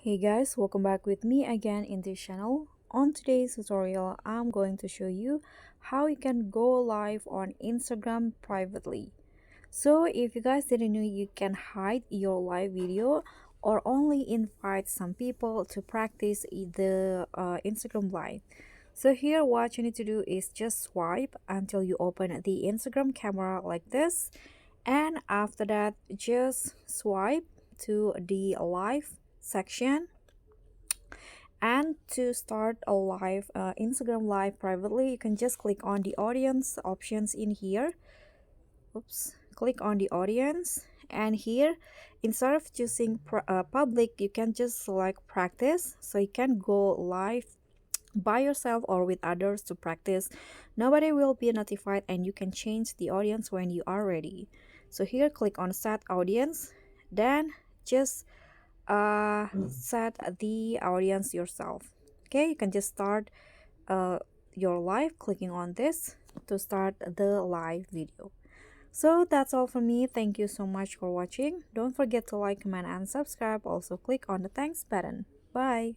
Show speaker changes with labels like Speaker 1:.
Speaker 1: Hey guys, welcome back with me again in this channel. On today's tutorial, I'm going to show you how you can go live on Instagram privately. So if you guys didn't know, you can hide your live video or only invite some people to practice the Instagram live. So here what you need to do is just swipe until you open the Instagram camera like this, and after that just swipe to the live section. And to start a live Instagram live privately, you can just click on the audience options in here. Oops, click on the audience, and here instead of choosing public, you can just select practice, so you can go live by yourself or with others to practice. Nobody will be notified, and you can change the audience when you are ready. So here click on set audience, then just set the audience yourself. Okay, you can just start uh, your live clicking on this to start the live video. So that's all from me. Thank you so much for watching. Don't forget to like, comment, and subscribe. Also click on the thanks button. Bye.